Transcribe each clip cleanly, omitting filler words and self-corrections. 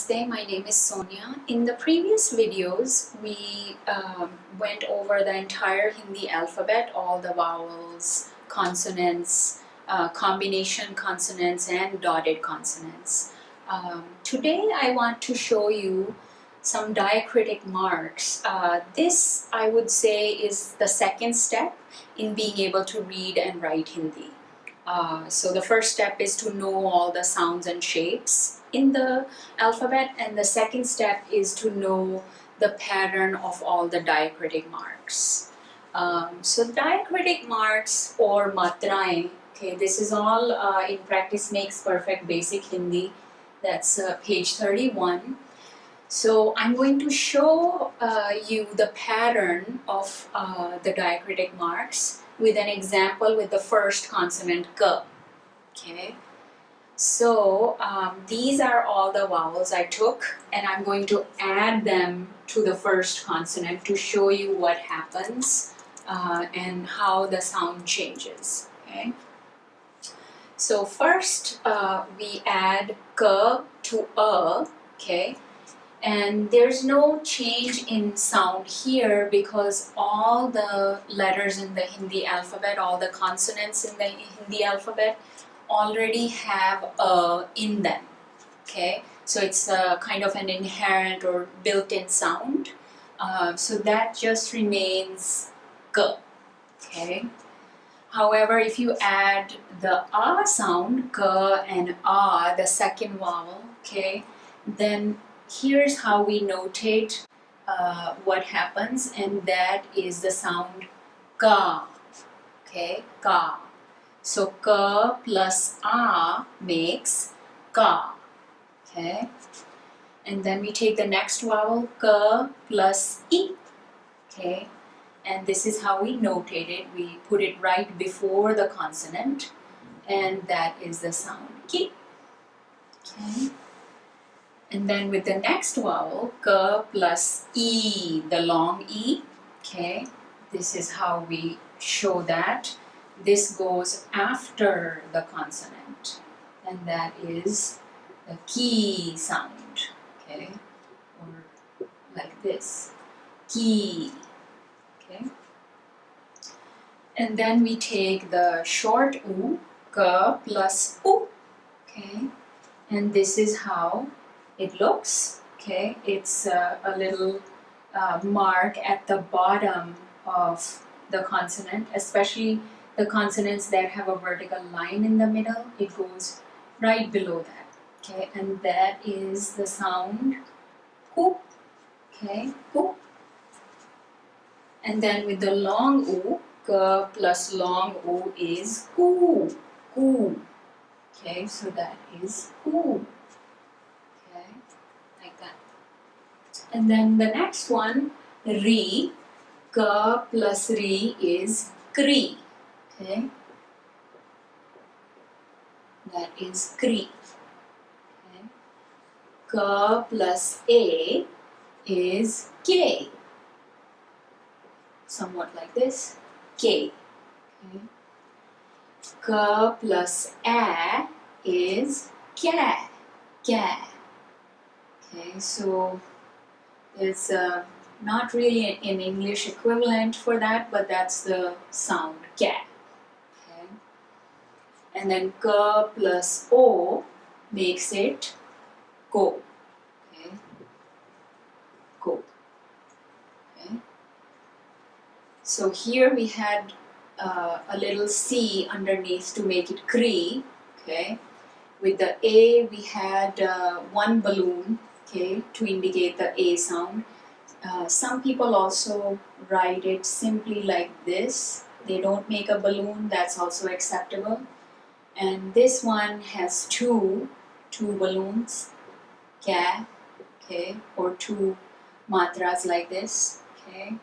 Namaste, my name is Sonia. In the previous videos, we went over the entire Hindi alphabet, all the vowels, consonants, combination consonants, and dotted consonants. Today, I want to show you some diacritic marks. This, I would say, is the second step in being able to read and write Hindi. So the first step is to know all the sounds and shapes in the alphabet, and the second step is to know the pattern of all the diacritic marks. So diacritic marks or matraएं, okay, this is all in Practice Makes Perfect Basic Hindi. That's page 31. So I'm going to show you the pattern of the diacritic marks with an example with the first consonant K. Okay. So these are all the vowels I took, and I'm going to add them to the first consonant to show you what happens and how the sound changes. Okay. So first we add K to A. Okay. And there's no change in sound here because all the letters in the Hindi alphabet, all the consonants in the Hindi alphabet already have a in them. Okay, so it's kind of an inherent or built-in sound. So that just remains K. Okay. However, if you add the A sound, K and A, the second vowel, okay, then here's how we notate what happens, and that is the sound ka. Okay, ka. So ka plus a makes ka. Okay, and then we take the next vowel ka plus I. Okay, and this is how we notate it. We put it right before the consonant, and that is the sound ki. Okay. And then with the next vowel, K plus E, the long E, okay, this is how we show that. This goes after the consonant, and that is the ki sound, okay, or like this, ki, okay. And then we take the short U, K plus U, okay, and this is how it looks. Okay, it's a little mark at the bottom of the consonant, especially the consonants that have a vertical line in the middle. It goes right below that. Okay, and that is the sound hu. Okay, hu. And then with the long u, K plus long u is hu, hu. Okay, so that is hu. And then the next one, Ri, K plus Ri is Kri. Okay, that is Kri. Okay. K plus A is K. Somewhat like this, K. Okay. K plus A is Ka, Ka. Okay, so it's not really an English equivalent for that, but that's the sound ka. Okay. And then K plus O makes it ko. Okay. Ko. Okay. So here we had a little C underneath to make it Kri. Okay. With the A we had one balloon. Okay, to indicate the A sound. Some people also write it simply like this. They don't make a balloon, that's also acceptable. And this one has two balloons, ka, okay, or two matras like this, okay.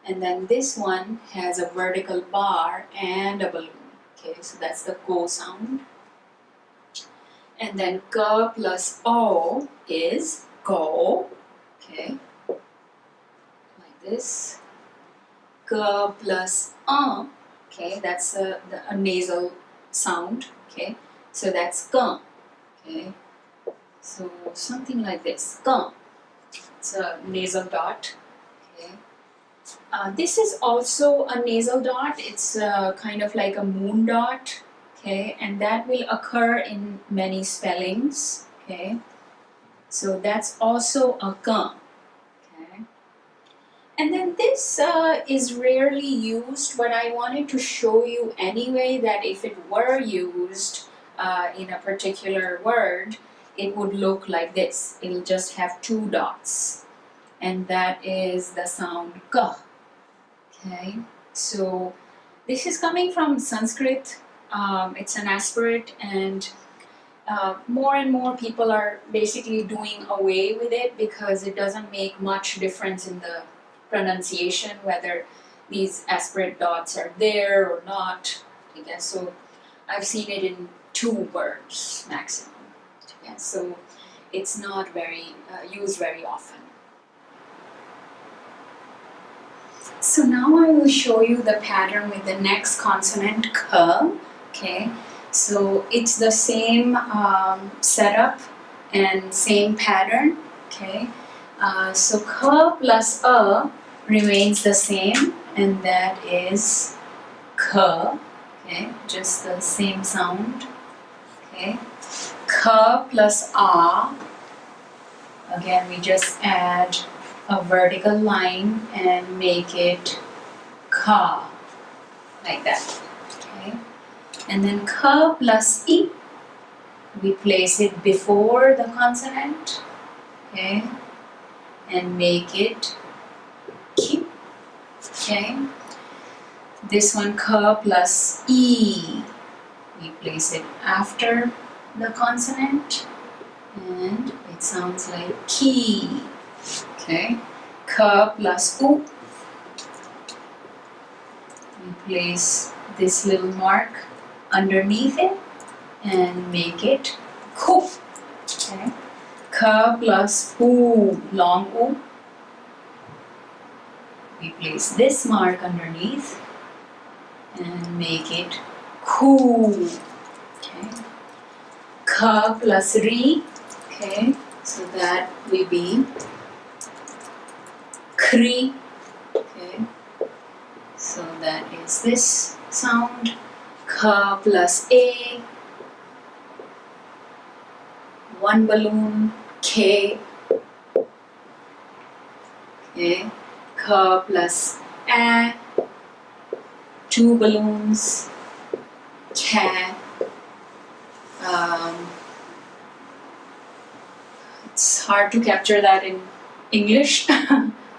And then this one has a vertical bar and a balloon, okay, so that's the ko sound. And then K plus O is Ko, okay, like this. K plus okay, that's a nasal sound, okay, so that's K, okay. So something like this. Ka. It's a nasal dot. Okay. This is also a nasal dot. It's kind of like a moon dot. Okay, and that will occur in many spellings. Okay, so that's also a ka. Okay, and then this is rarely used, but I wanted to show you anyway that if it were used in a particular word, it would look like this. It'll just have two dots, and that is the sound ka. Okay, so this is coming from Sanskrit. It's an aspirate, and more and more people are basically doing away with it because it doesn't make much difference in the pronunciation whether these aspirate dots are there or not. I guess so. I've seen it in 2 words maximum. Yeah, so it's not very used very often. So now I will show you the pattern with the next consonant k. Okay, so it's the same setup and same pattern. Okay, so k plus a remains the same, and that is k. Okay, just the same sound. Okay, k plus a. Again, we just add a vertical line and make it ka, like that. Okay, and then ka plus e, we place it before the consonant. Okay, and make it ki. Okay, this one ka plus e, we place it after the consonant, and it sounds like ki. Okay, ka plus u, we place this little mark underneath it and make it ku. Okay, ka plus u, long u, we place this mark underneath and make it ku. Okay, ka plus ri. Okay, so that will be kri. Okay, so that is this sound. Ka plus a, one balloon, k. Okay, ka plus a, two balloons, ka. It's hard to capture that in English,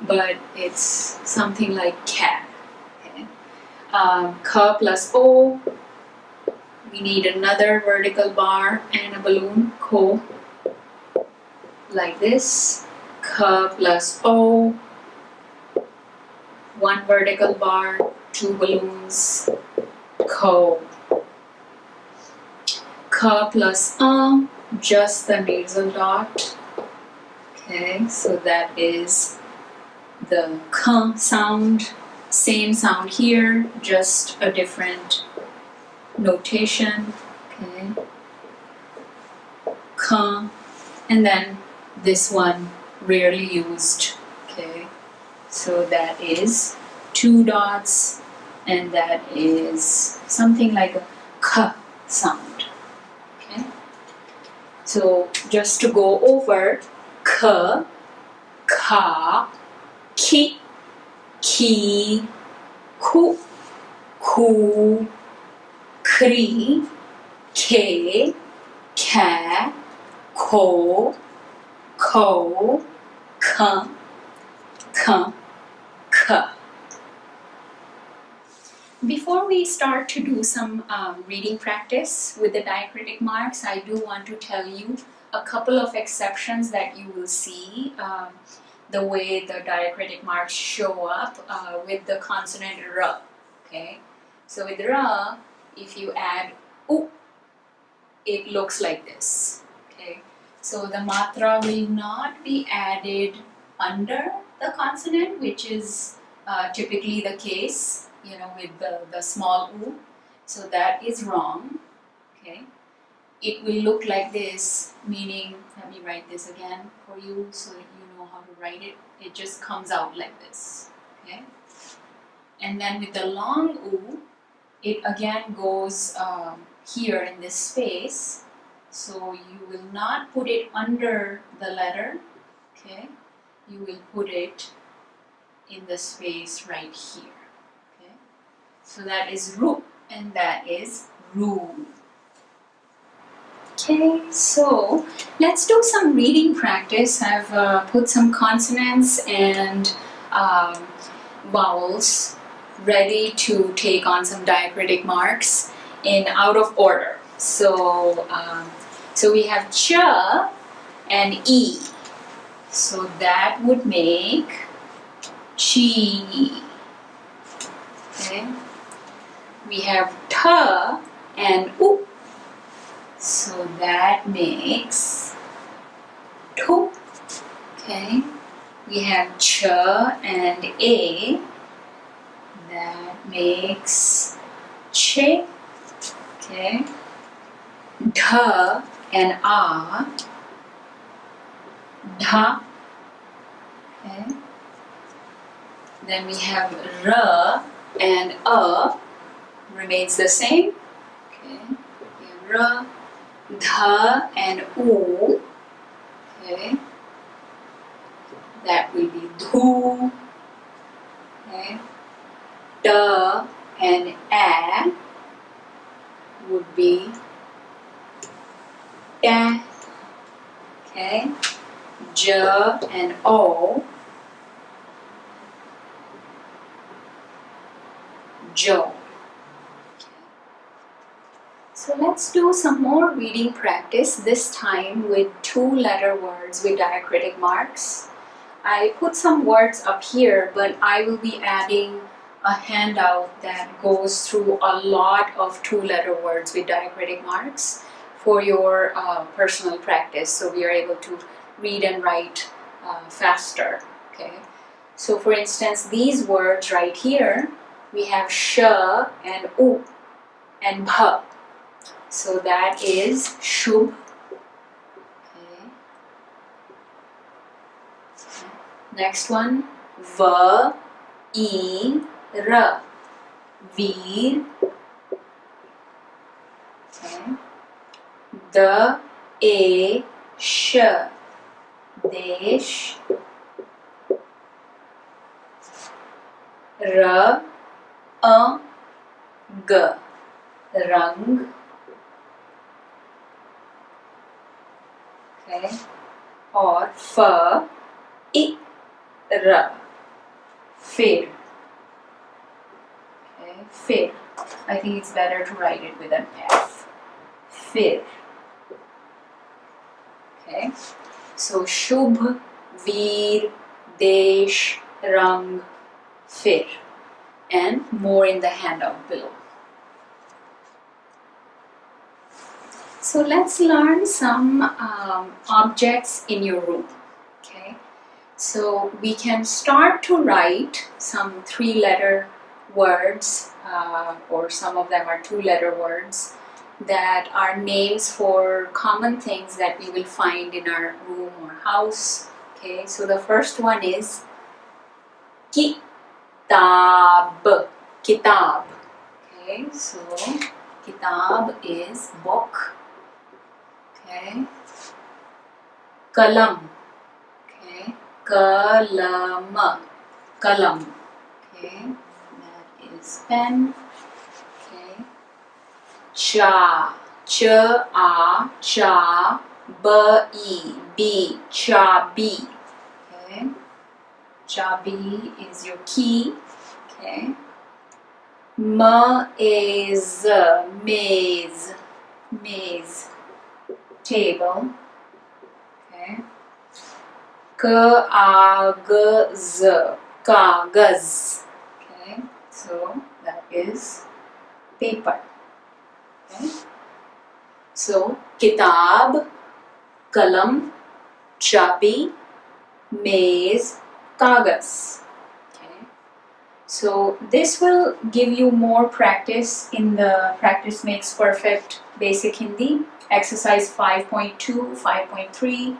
but it's something like cat. Okay. Ka plus o, we need another vertical bar and a balloon, ko, like this. Ka plus o, one vertical bar, two balloons, ko. Ka plus just the nasal dot. Okay, so that is the k sound. Same sound here, just a different notation. Okay, k, and then this one rarely used. Okay, so that is two dots, and that is something like a k sound. Okay, so just to go over: k, ka, ki, ki, ku, ku, kri, ke, ka, ko, ka, ka. Before we start to do some reading practice with the diacritic marks, I do want to tell you a couple of exceptions that you will see the way the diacritic marks show up with the consonant r. Okay, so with r, if you add u, it looks like this. Okay, so the matra will not be added under the consonant, which is typically the case, you know, with the small u. So that is wrong. Okay, it will look like this, meaning, let me write this again for you so that you know how to write it. It just comes out like this, okay? And then with the long U, it again goes here in this space. So you will not put it under the letter, okay? You will put it in the space right here, okay? So that is ru, and that is ru. Okay, so let's do some reading practice. I've put some consonants and vowels ready to take on some diacritic marks in out of order. So, so we have ch and e. So that would make chi. Okay. We have t and u. So that makes tu. Okay. We have ch and a. That makes che. Okay. Dha and a. Dha. Okay. Then we have r and a. Remains the same. Okay. We have r. Dha and u. Okay. That will be dhu. Okay. Da and a would be da. Okay. J and o. Jo. So let's do some more reading practice, this time with 2-letter words with diacritic marks. I put some words up here, but I will be adding a handout that goes through a lot of 2-letter words with diacritic marks for your personal practice, so we are able to read and write faster. Okay. So for instance, these words right here, we have sh and u and bh. So that is shubh. Okay. Next one, va, e, ra, veer. Okay. Da, a, sh, desh. Ra, a, g, rang. Okay. Or fa, I, ra, fir. Okay, fir. I think it's better to write it with an F. Fir. Okay. So shubh, veer, desh, rang, fir. And more in the handout below. So let's learn some objects in your room. Okay. So we can start to write some 3-letter words, or some of them are 2-letter words, that are names for common things that we will find in our room or house. Okay. So the first one is kitab. Kitab. Okay. So kitab is book. Okay. Kalam. Okay. Kalam. Kalam. Okay. That is pen. Okay. Cha. Cha. Cha. Bi. Chabi. Okay. Chabi is your key. Okay. Maze. Maze. Maze. Table. Okay. Kagaz. Kagaz. Okay. So that is paper. Okay. So kitab, kalam, chabi, maze, kagaz. Okay. So this will give you more practice in the Practice Makes Perfect Basic Hindi. exercise 5.2, 5.3,